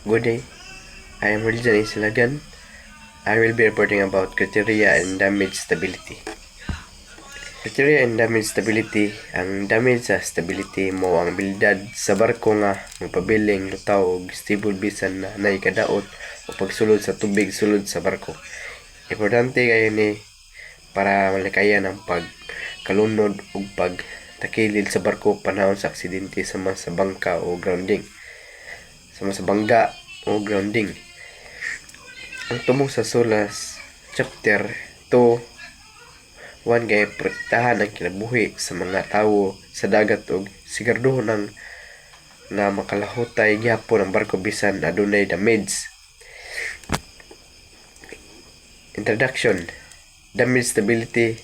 Good day. I am Religion Isilagan. I will be reporting about criteria and damage stability. Criteria and damage stability. Ang damage sa stability mo ang abilidad sa barko nga magpabiling lutaw og stable bisan na naikadaot o pagsulod sa tubig sulod sa barko. Importante kayo ni para malikayan ang pagkalunod ug pagtakilid sa barko panahon sa aksidente sama sa bangka o grounding. Sama sa bangga o grounding. Ang tumong sa sulas chapter 2 kay protektahan ang kinabuhi sa mga tawo sa dagat ug sigurduhon nga makalahutay gyapon ang barko bisan adunay damage. Introduction. Damage stability.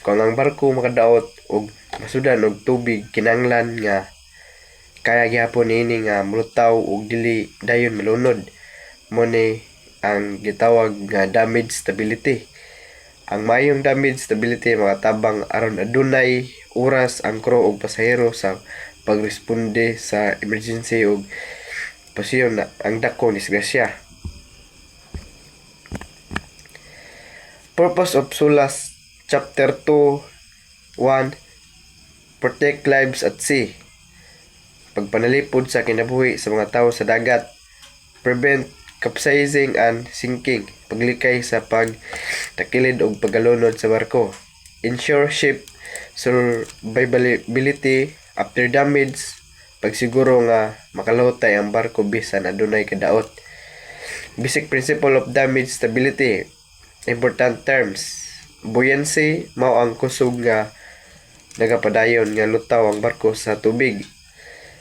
Kung ang barko makadaot og masudan og tubig kinahanglan nga kaya gyapon niini nga mulutaw ug dili dayon malunod. Mo ni ang gitawag nga damage stability. Ang mayong damage stability makatabang aron adunay oras ang crew ug pasahero sa pagresponde sa emergency ug pasiyon na ang dakong disgrasya. Purpose of SULAS Chapter 2:1 Protect lives at sea. Pagpanalipod sa kinabuhi sa mga tawo sa dagat. Prevent capsizing and sinking. Paglikay sa pagtakilid o paggalunod sa barko. Ensure ship survivability after damage. Pagsiguro nga makalutay ang barko bisan adunay kadaot. Basic principle of damage stability. Important terms. Buoyancy mao ang kusog nga nagapadayon nga lutaw ang barko sa tubig.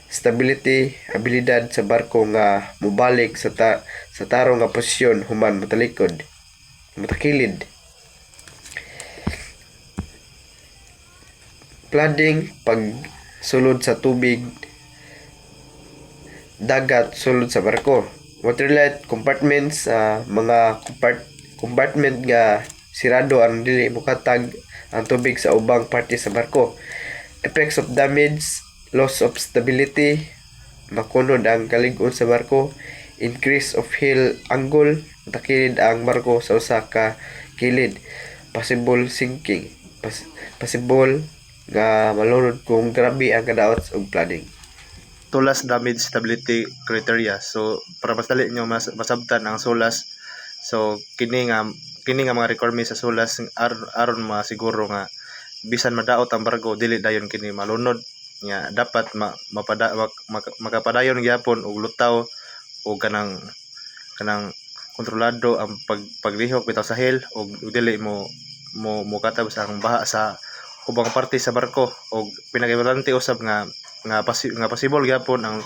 Stability, abilidad sa barko nga mubalik sa tarong nga posisyon human matakilid. Flooding, pagsulod sa tubig dagat sulod sa barko. Waterlet compartments, mga compartment nga sirado ang dili mukatag ang tubig sa ubang parte sa barko. Effects of damage, loss of stability, makunod ang kalig-on sa barko, increase of heel angle, matakilid ang barko sa usa ka kilid, possible sinking, possible nga malunod kung grabe ang kadaot ug flooding. SULAS damage stability criteria. So para mas dali nyo masabtan ang SULAS, so kini nga mga requirements sa SULAS aron masiguro nga bisan madaot ang barko dili dayon kini malunod nga dapat makapadayon gyapon og lutaw o kanang kontrolado ang paglihok bitaw sa hil og dili mo katab sa ang baha sa ubang parte sa barko og pinaka-importante usab nga possible gyapon ang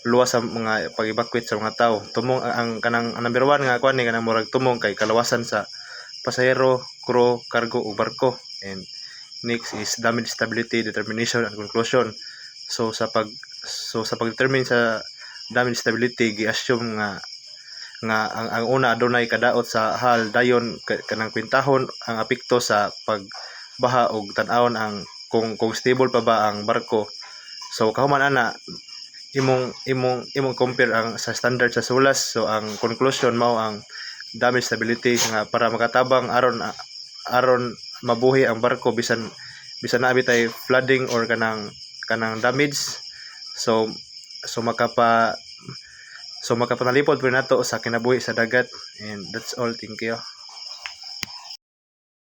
luwas sa mga pag-evacuate sa mga tao. Tumong ang number 1 nga kuan ni kanang murag tumong kay kalawasan sa pasahero, crew, cargo ug barko. And next is damage stability determination and conclusion. So sa pag-determine sa damage stability gi-assume nga ang una adunay kadaot sa hal dayon kanang kwintahon ang apekto sa pagbaha og tan-awon ang kung stable pa ba ang barko. So kahuman ana imong compare ang sa standard sa SULAS. So ang conclusion mao ang damage stability nga para makatabang aron mabuhi ang barko bisan na bitay flooding or kanang damage. So makapanalipod po nato sa kinabuhi sa dagat. And that's all. Thank you.